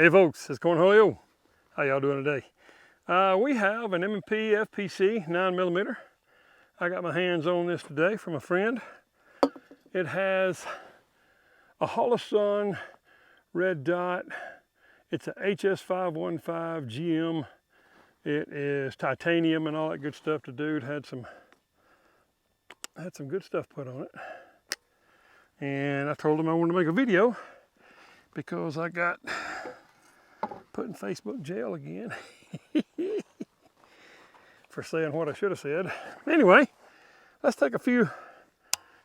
Hey folks, it's Cornholio. How y'all doing today? We have an M&P FPC 9mm. I got my hands on this today from a friend. It has a Holosun red dot. It's a HS515 GM. It is titanium and all that good stuff. The dude had some good stuff put on it. And I told him I wanted to make a video because I got put in Facebook jail again for saying what I should have said. Anyway, let's take a few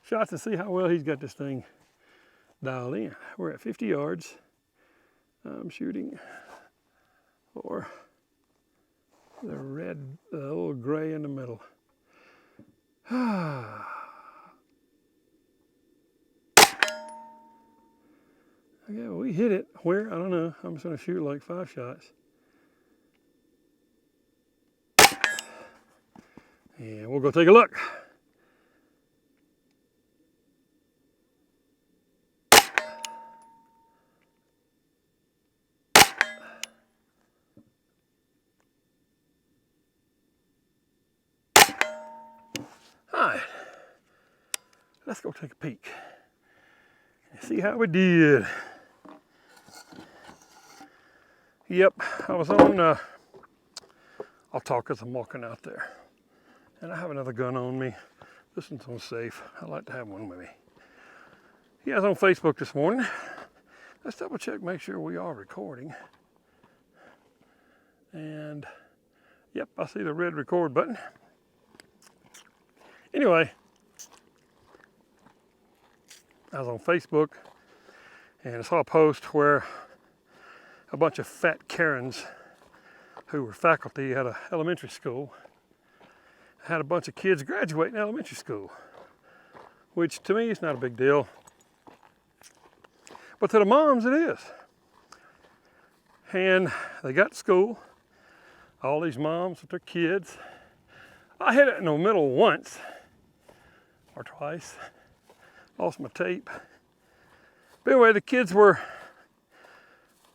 shots and see how well he's got this thing dialed in. We're at 50 yards. I'm shooting for the red, the little gray in the middle. Okay, well, we hit it. Where? I don't know. I'm just going to shoot like 5 shots. And we'll go take a look. All right. Let's go take a peek and see how we did. Yep, I was on, I'll talk as I'm walking out there. And I have another gun on me. This one's on safe. I like to have one with me. Yeah, I was on Facebook this morning. Let's double check, make sure we are recording. And yep, I see the red record button. Anyway, I was on Facebook and I saw a post where a bunch of fat Karens who were faculty at an elementary school had a bunch of kids graduating elementary school, which to me is not a big deal, but to the moms it is. And they got to school, all these moms with their kids. I hit it in the middle once or twice, lost my tape. But anyway, the kids were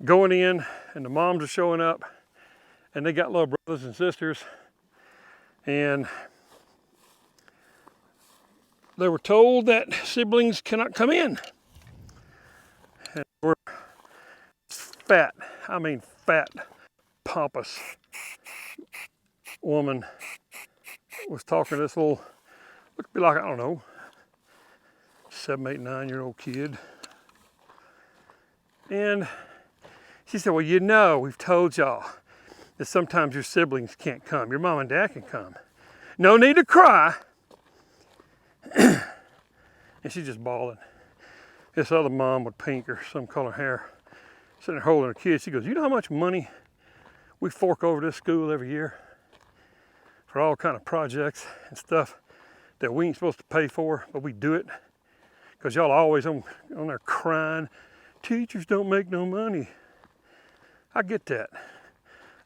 going in and the moms are showing up and they got little brothers and sisters, and they were told that siblings cannot come in. And we're fat, I mean fat, pompous woman was talking to this little, looked to be like, I don't know, 7, 8, 9-year-old kid. And she said, well, you know, we've told y'all that sometimes your siblings can't come. Your mom and dad can come. No need to cry. And she's just bawling. This other mom with pink or some color hair, sitting there holding her kid. She goes, you know how much money we fork over this school every year for all kind of projects and stuff that we ain't supposed to pay for, but we do it because y'all are always on there crying, teachers don't make no money. I get that.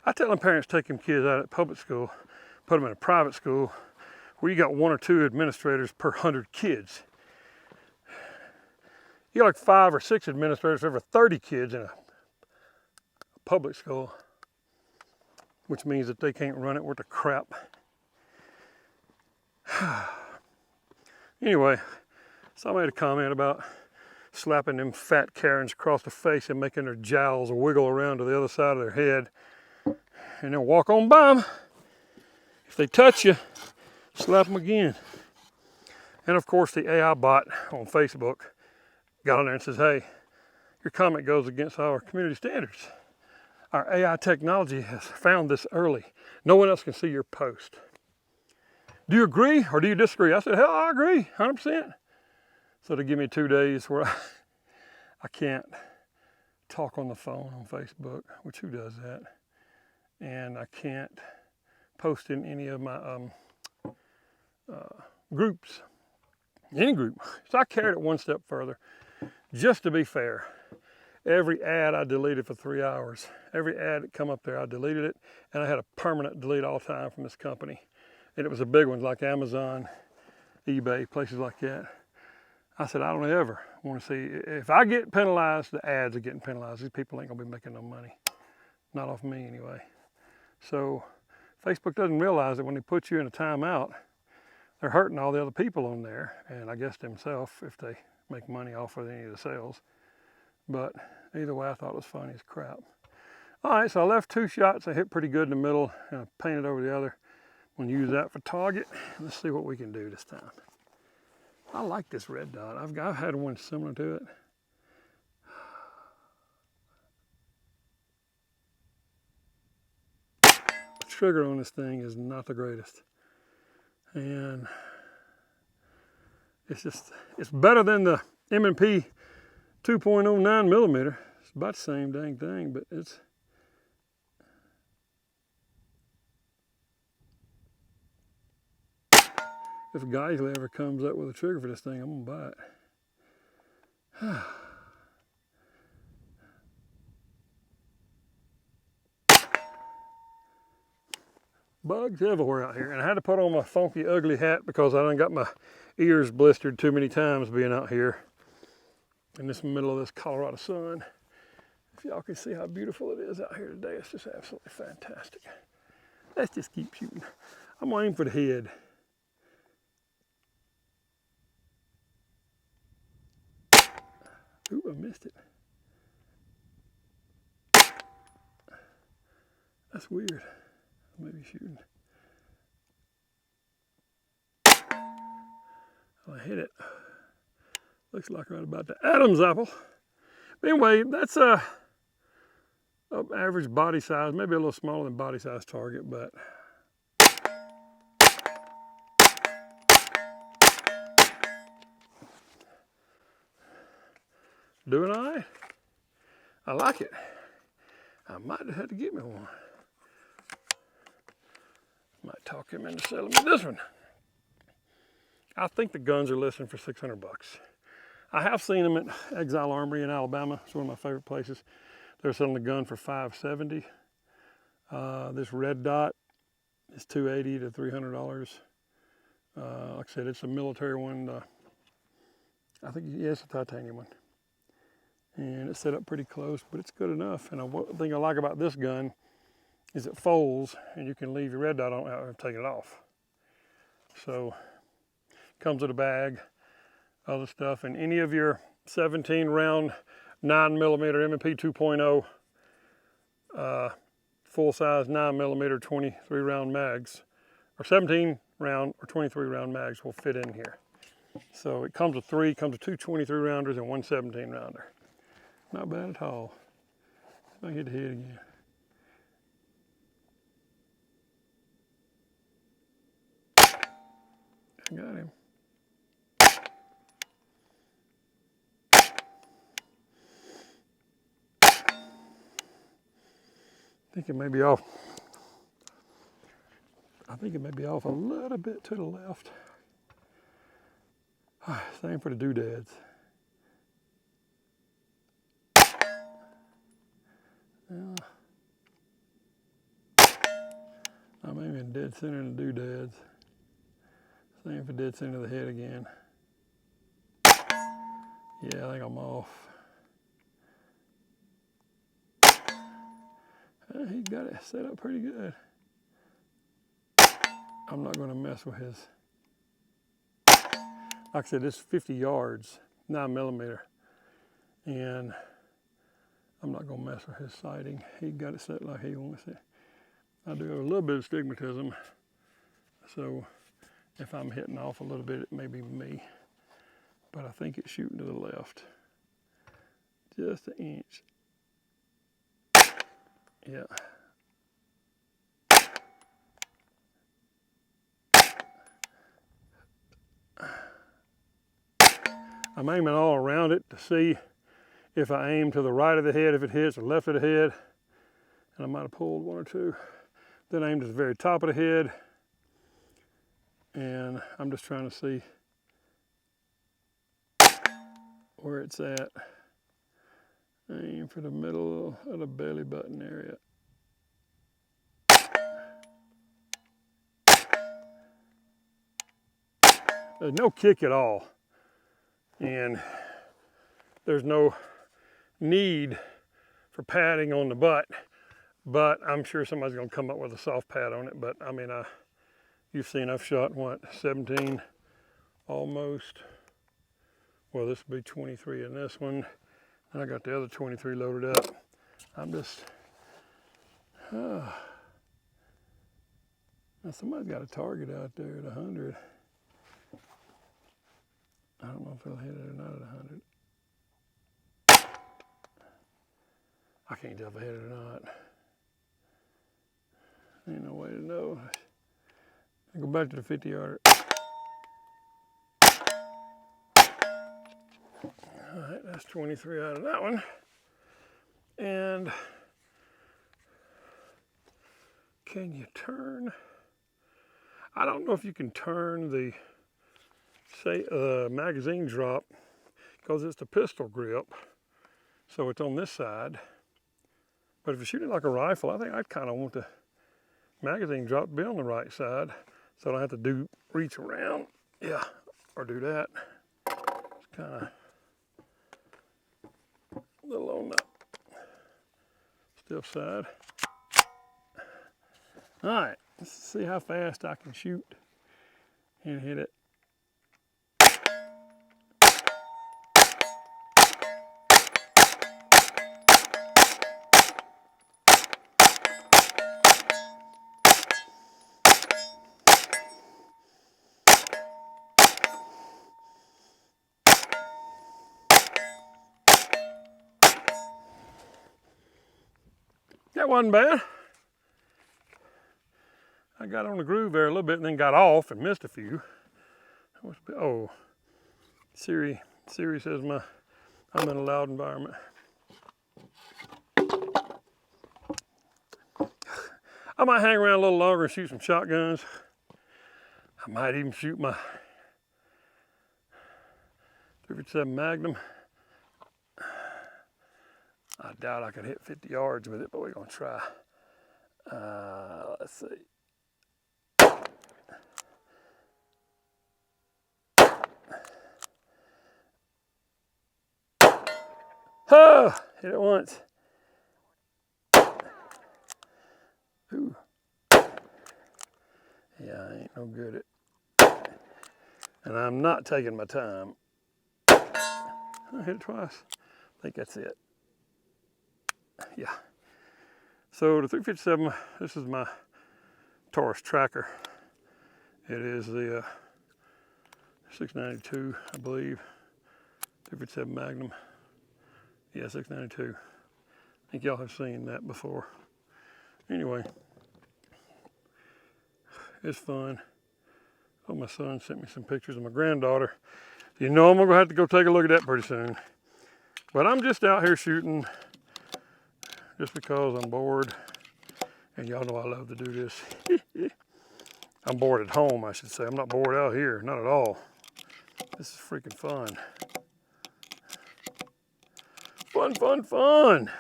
I tell them parents take them kids out of public school, put them in a private school where you got 1 or 2 administrators per 100 kids. You got like 5 or 6 administrators for every 30 kids in a public school, which means that they can't run it worth a crap. Anyway, somebody made a comment about slapping them fat Karens across the face and making their jowls wiggle around to the other side of their head. And then walk on by them. If they touch you, slap them again. And of course the AI bot on Facebook got on there and says, hey, your comment goes against our community standards. Our AI technology has found this early. No one else can see your post. Do you agree or do you disagree? I said, hell, I agree, 100%. So they give me 2 days where I can't talk on the phone on Facebook, which who does that? And I can't post in any of my groups, any group. So I carried it one step further. Just to be fair, every ad I deleted for 3 hours. Every ad that come up there, I deleted it, and I had a permanent delete all time from this company. And it was the big ones like Amazon, eBay, places like that. I said, I don't ever want to see, if I get penalized, the ads are getting penalized. These people ain't gonna be making no money. Not off me anyway. So Facebook doesn't realize that when they put you in a timeout, they're hurting all the other people on there, and I guess themselves if they make money off of any of the sales. But either way, I thought it was funny as crap. All right, so I left 2 shots. I hit pretty good in the middle, and I painted over the other. I'm gonna use that for target. Let's see what we can do this time. I like this red dot. I've had one similar to it. The trigger on this thing is not the greatest. And it's better than the M&P 2.09 millimeter. It's about the same dang thing, but it's, if Geisley ever comes up with a trigger for this thing, I'm gonna buy it. Bugs everywhere out here, and I had to put on my funky, ugly hat because I done got my ears blistered too many times being out here in this middle of this Colorado sun. If y'all can see how beautiful it is out here today, it's just absolutely fantastic. Let's just keep shooting. I'm gonna aim for the head. Ooh, I missed it. That's weird. Maybe shooting. I hit it. Looks like right about the Adam's apple. But anyway, that's a average body size, maybe a little smaller than body size target, but doing all right. I like it. I might have had to get me one. Might talk him into selling me this one. I think the guns are listed for 600 bucks. I have seen them at Exile Armory in Alabama. It's one of my favorite places. They're selling the gun for $570. This red dot is $280 to $300. Like I said, it's a military one. I think, yes, a titanium one. And it's set up pretty close, but it's good enough. And one thing I like about this gun is it folds, and you can leave your red dot on and take it off. So, comes with a bag, other stuff, and any of your 17 round 9mm M&P 2.0 full size 9mm 23 round mags, or 17 round or 23 round mags will fit in here. So it comes with 3, comes with 2 23 rounders and 1 17 rounder. Not bad at all. If I hit the head again. I got him. I think it may be off. I think it may be off a little bit to the left. Same for the doodads. I'm aiming dead center in the doodads. Same for dead center of the head again. Yeah, I think I'm off. He got it set up pretty good. I'm not going to mess with his. Like I said, this is 50 yards, 9mm, and I'm not going to mess with his sighting. He got it set like he wants it. I do have a little bit of stigmatism, so if I'm hitting off a little bit, it may be me, but I think it's shooting to the left, just an inch. Yeah. I'm aiming all around it to see if I aim to the right of the head, if it hits, or left of the head. And I might have pulled 1 or 2. Then I aimed at the very top of the head. And I'm just trying to see where it's at. Aim for the middle of the belly button area. There's no kick at all. And there's no need for padding on the butt, but I'm sure somebody's gonna come up with a soft pad on it. But I mean, you've seen I've shot what, 17 almost. Well, this will be 23 in this one. And I got the other 23 loaded up. I'm just, now somebody's got a target out there at 100. I don't know if they'll hit it or not at 100. I can't tell if I hit it or not. Ain't no way to know. I go back to the 50 yarder. All right, that's 23 out of that one. And can you turn? I don't know if you can turn the magazine drop because it's the pistol grip. So it's on this side. But if you're shooting like a rifle, I think I'd kind of want the magazine drop to be on the right side so I don't have to reach around, yeah, or do that. It's kind of a little on the stiff side. All right, let's see how fast I can shoot and hit it. That wasn't bad. I got on the groove there a little bit and then got off and missed a few. Oh, Siri says I'm in a loud environment. I might hang around a little longer and shoot some shotguns. I might even shoot my 357 Magnum. I doubt I could hit 50 yards with it, but we're gonna try. Let's see. Oh, hit it once. Ooh. Yeah, I ain't no good at, and I'm not taking my time. I hit it twice. I think that's it. Yeah. So the 357, this is my Taurus tracker. It is the 692, I believe. 357 Magnum. Yeah, 692. I think y'all have seen that before. Anyway, it's fun. Oh, my son sent me some pictures of my granddaughter. You know I'm gonna have to go take a look at that pretty soon. But I'm just out here shooting just because I'm bored. And y'all know I love to do this. I'm bored at home, I should say. I'm not bored out here, not at all. This is freaking fun. Fun, fun, fun.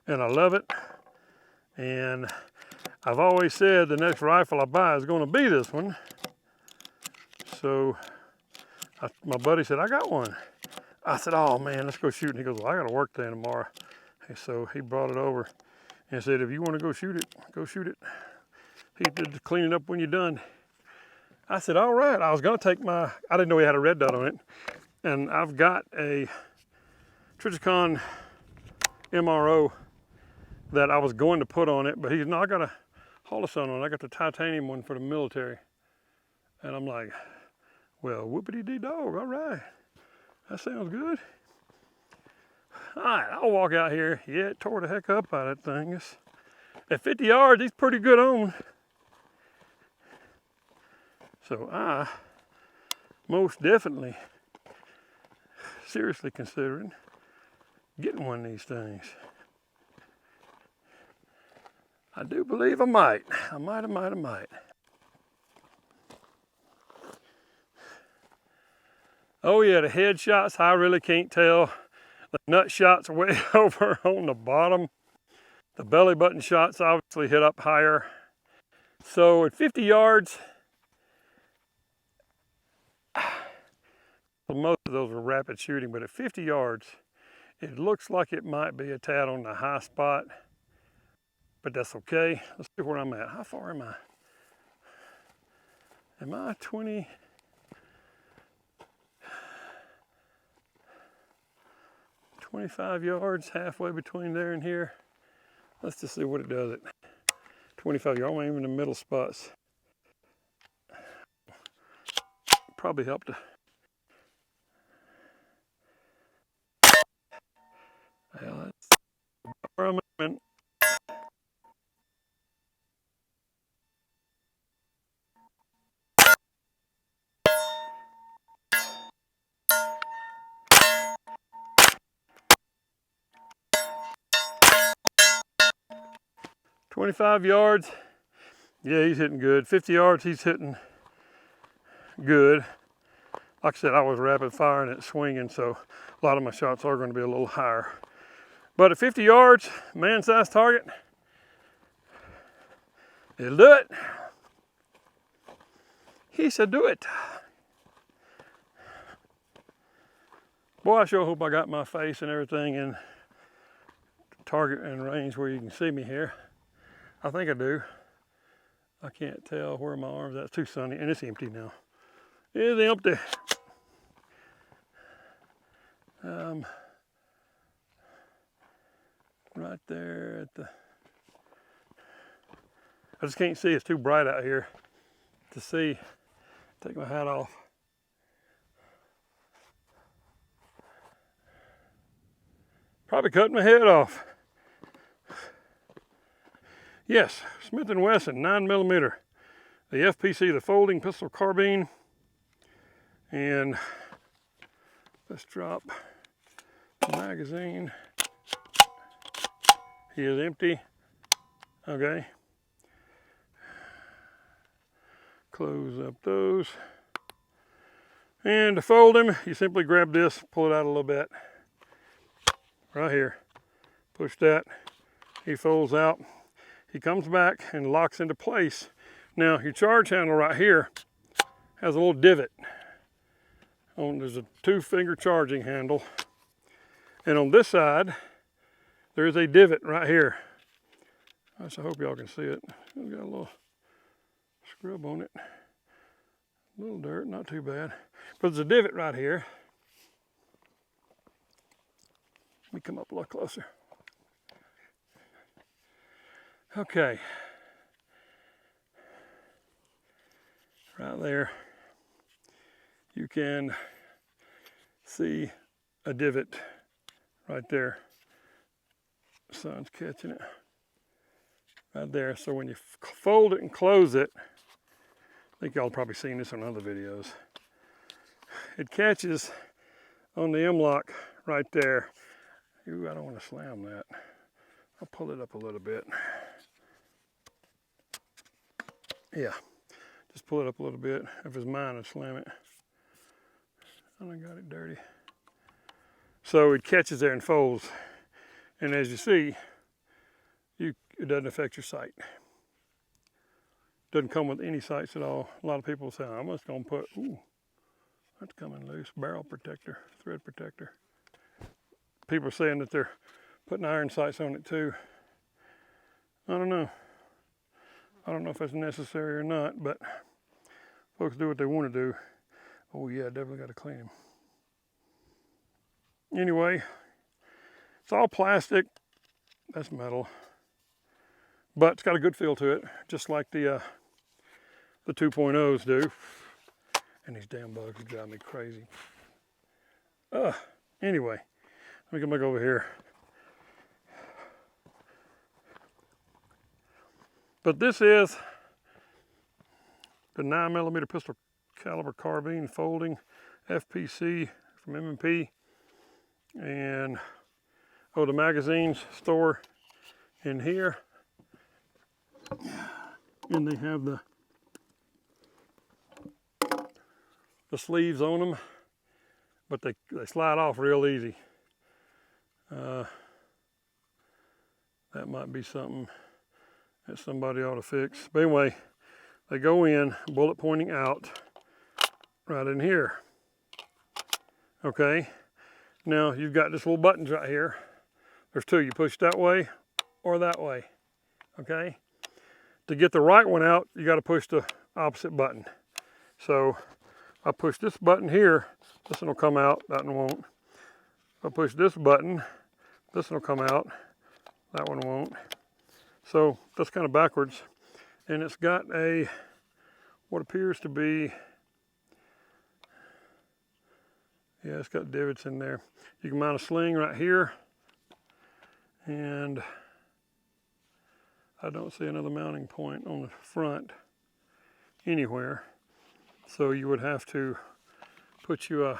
And I love it. And I've always said the next rifle I buy is going to be this one. So my buddy said, I got one. I said, oh man, let's go shoot. And he goes, well, I got to work there tomorrow. And so he brought it over and said, if you want to go shoot it, go shoot it. He did the cleaning up when you're done. I said, all right. I was going to take I didn't know he had a red dot on it. And I've got a Trijicon MRO that I was going to put on it, but he's no, I got a Holosun on it. I got the titanium one for the military. And I'm like, well, whoopity-dee dog, all right. That sounds good. All right, I'll walk out here. Yeah, it tore the heck up out of that thing. At 50 yards, he's pretty good on. So I most definitely seriously considering getting one of these things. I do believe I might. I might. Oh yeah, the head shots, I really can't tell. The nut shots are way over on the bottom. The belly button shots obviously hit up higher. So at 50 yards, most of those are rapid shooting, but at 50 yards, it looks like it might be a tad on the high spot, but that's okay. Let's see where I'm at. How far am I? Am I 20? 25 yards, halfway between there and here. Let's just see what it does at 25 yards. I'm even in the middle spots. Probably helped. Well, that's where I'm at. 25 yards, yeah, he's hitting good. 50 yards, he's hitting good. Like I said, I was rapid firing it, swinging, so a lot of my shots are going to be a little higher. But at 50 yards, man-sized target, it'll do it. He said do it. Boy, I sure hope I got my face and everything in target and range where you can see me here. I think I do. I can't tell where my arm's at. It's too sunny, and it's empty now. It's empty. Right there at the... I just can't see. It's too bright out here to see. Take my hat off. Probably cutting my head off. Yes, Smith & Wesson 9mm, the FPC, the folding pistol carbine. And let's drop the magazine. He is empty. Okay. Close up those. And to fold him, you simply grab this, pull it out a little bit. Right here. Push that. He folds out. He comes back and locks into place. Now your charge handle right here has a little divot. There's a 2-finger charging handle. And on this side, there's a divot right here. I hope y'all can see it. It's got a little scrub on it. A little dirt, not too bad. But there's a divot right here. Let me come up a little closer. Okay. Right there, you can see a divot right there. The sun's catching it right there. So when you fold it and close it, I think y'all probably seen this on other videos. It catches on the M-lock right there. Ooh, I don't want to slam that. I'll pull it up a little bit. Yeah, just pull it up a little bit. If it's mine, I'll slam it. I got it dirty. So it catches there and folds. And as you see, it doesn't affect your sight. Doesn't come with any sights at all. A lot of people say, I'm just gonna put, ooh, that's coming loose. Barrel protector, thread protector. People are saying that they're putting iron sights on it too. I don't know. I don't know if that's necessary or not, but folks do what they want to do. Oh yeah, definitely got to clean them. Anyway, it's all plastic. That's metal, but it's got a good feel to it, just like the 2.0s do. And these damn bugs drive me crazy. Anyway, let me come back over here. But this is the 9mm pistol caliber carbine folding FPC from M&P. And the magazines store in here. And they have the sleeves on them, but they slide off real easy. That might be something that somebody ought to fix. But anyway, they go in, bullet pointing out, right in here. Okay, now you've got this little buttons right here. There's two, you push that way or that way, okay? To get the right one out, you gotta push the opposite button. So I push this button here, this one will come out, that one won't. I push this button, this one will come out, that one won't. So that's kind of backwards. And it's got a, what appears to be, yeah, it's got divots in there. You can mount a sling right here, and I don't see another mounting point on the front anywhere. So you would have to put you a,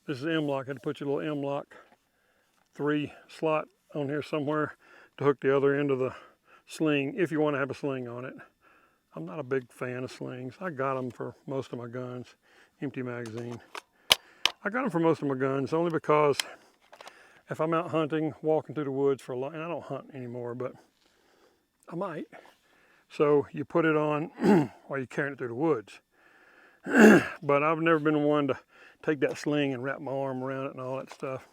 this is M-lock, I had to put you a little M-lock 3 slot on here somewhere to hook the other end of the sling, if you want to have a sling on it. I'm not a big fan of slings. I got them for most of my guns, empty magazine. I got them for most of my guns only because if I'm out hunting, walking through the woods for a long, and I don't hunt anymore, but I might. So you put it on while you're carrying it through the woods. But I've never been one to take that sling and wrap my arm around it and all that stuff.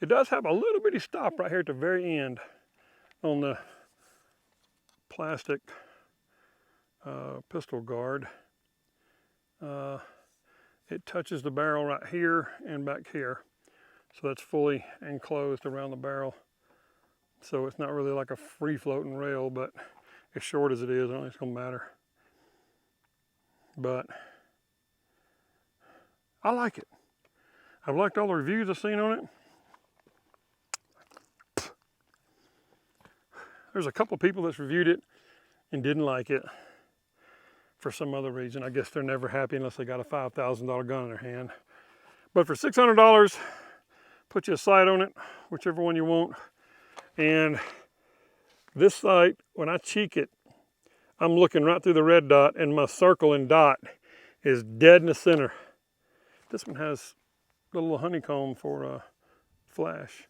It does have a little bitty stop right here at the very end on the plastic pistol guard. It touches the barrel right here and back here. So that's fully enclosed around the barrel. So it's not really like a free floating rail, but as short as it is, I don't think it's gonna matter. But I like it. I've liked all the reviews I've seen on it. There's a couple of people that's reviewed it and didn't like it for some other reason. I guess they're never happy unless they got a $5,000 gun in their hand. But for $600, put you a sight on it, whichever one you want. And this sight, when I cheek it, I'm looking right through the red dot, and my circle and dot is dead in the center. This one has a little honeycomb for a flash.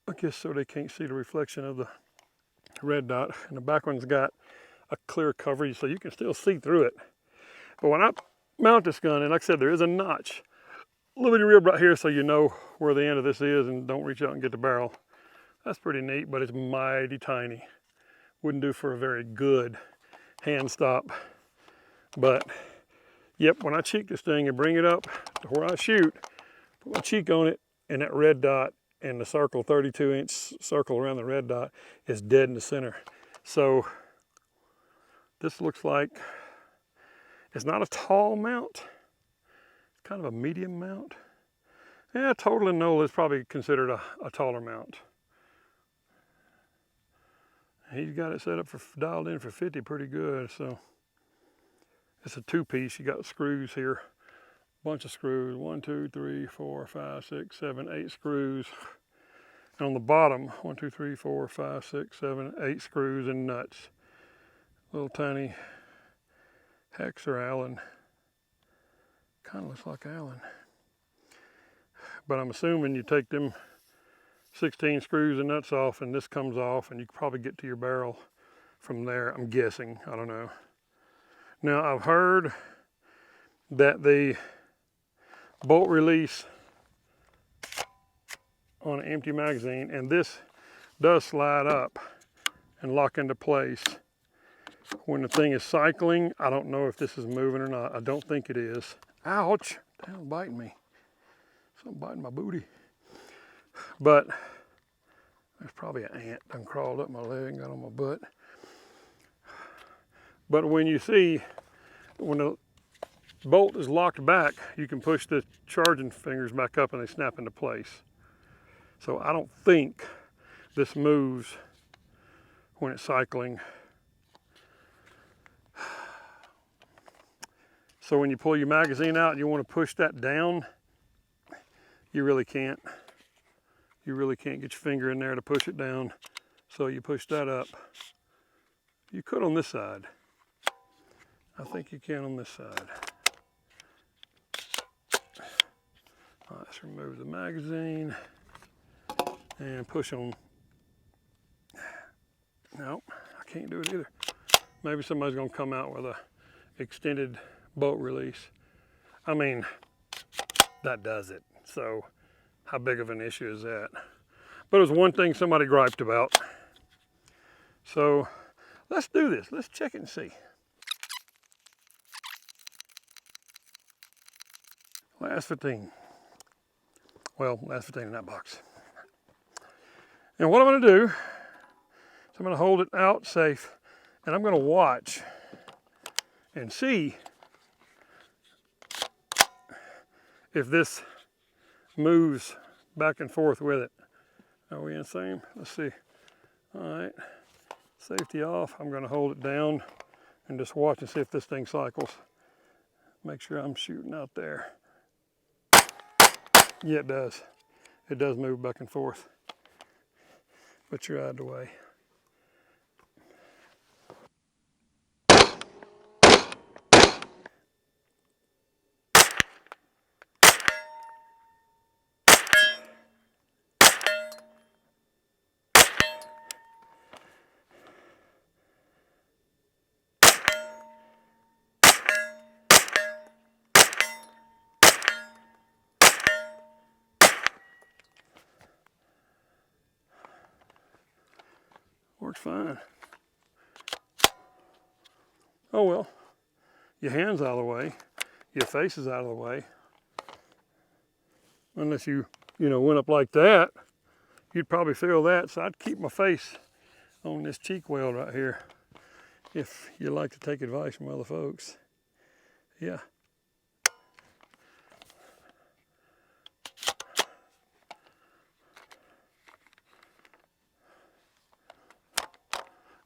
I guess so they can't see the reflection of the red dot. And the back one's got a clear coverage so you can still see through it. But when I mount this gun, and like I said, there is a notch, a little bitty rib right here so you know where the end of this is and don't reach out and get the barrel. That's pretty neat, but it's mighty tiny. Wouldn't do for a very good hand stop. But yep, when I cheek this thing and bring it up to where I shoot, put my cheek on it, and that red dot and the circle, 32-inch circle around the red dot, is dead in the center. So this looks like, it's not a tall mount, it's kind of a medium mount. Yeah, total and Nola is probably considered a taller mount. He's got it set up for, dialed in for 50 pretty good, so. It's a 2-piece, you got screws here, bunch of screws, 1, 2, 3, 4, 5, 6, 7, 8 screws. And on the bottom, 1, 2, 3, 4, 5, 6, 7, 8 screws and nuts. Little tiny hex or Allen. Kind of looks like Allen. But I'm assuming you take them 16 screws and nuts off and this comes off and you can probably get to your barrel from there, I'm guessing, I don't know. Now I've heard that the bolt release on an empty magazine, and this does slide up and lock into place when the thing is cycling. I don't know if this is moving or not. I don't think it is. Ouch, damn, biting me. Something biting my booty. But there's probably an ant done crawled up my leg and got on my butt. But when you see, when the bolt is locked back, you can push the charging fingers back up and they snap into place. So I don't think this moves when it's cycling. So when you pull your magazine out and you want to push that down, you really can't. You really can't get your finger in there to push it down. So you push that up. You could on this side. I think you can on this side. Let's remove the magazine and push on. No, I can't do it either. Maybe somebody's gonna come out with a extended bolt release. I mean, that does it. So how big of an issue is that? But it was one thing somebody griped about. So let's do this. Let's check it and see. Last 15. Well, last 15 in that box. And what I'm going to do is I'm going to hold it out safe, and I'm going to watch and see if this moves back and forth with it. Are we in the same? Let's see. All right, safety off. I'm going to hold it down and just watch and see if this thing cycles. Make sure I'm shooting out there. Yeah, it does. It does move back and forth. Put your eye out of the way. Works fine. Oh well, your hand's out of the way, your face is out of the way. Unless you went up like that, you'd probably feel that. So I'd keep my face on this cheek weld right here if you like to take advice from other folks. Yeah.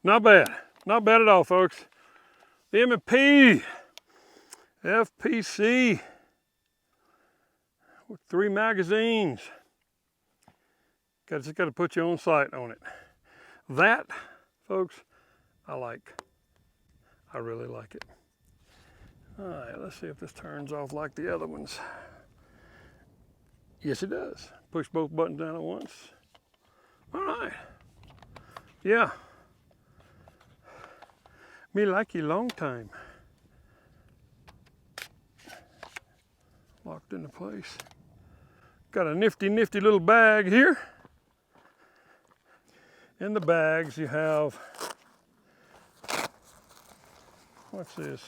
Not bad. Not bad at all, folks. The M&P FPC with 3 magazines. Just got to put your own sight on it. That, folks, I like. I really like it. All right, let's see if this turns off like the other ones. Yes, it does. Push both buttons down at once. All right. Yeah. Me like you long time. Locked into place. Got a nifty little bag here. In the bags you have, what's this?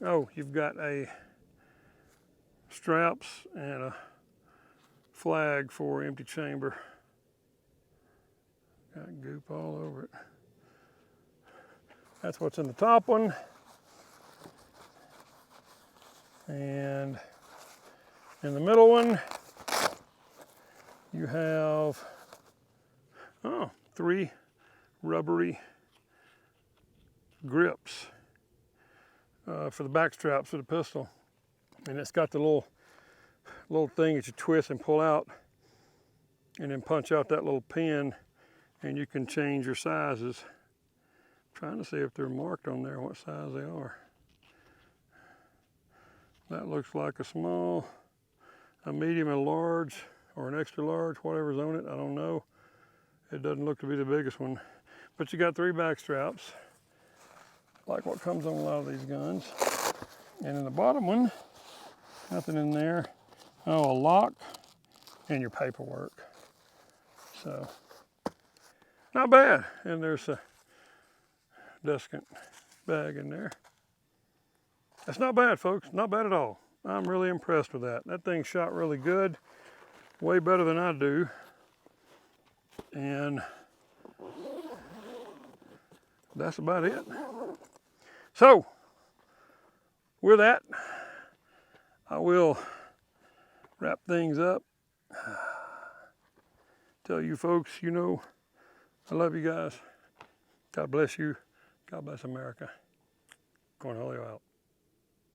Oh, you've got a straps and a flag for empty chamber. Got goop all over it. That's what's in the top one. And in the middle one, you have 3 rubbery grips for the back straps of the pistol. And it's got the little thing that you twist and pull out and then punch out that little pin, and you can change your sizes. Trying to see if they're marked on there, what size they are. That looks like a small, a medium, a large, or an extra large, whatever's on it, I don't know. It doesn't look to be the biggest one. But you got 3 back straps, like what comes on a lot of these guns. And in the bottom one, nothing in there. Oh, a lock and your paperwork. So, not bad. And there's a duscant bag in there. That's not bad, folks. Not bad at all. I'm really impressed with that. That thing shot really good. Way better than I do. And that's about it. So, with that, I will wrap things up. Tell you folks, I love you guys. God bless you. God bless America. Cornholio out.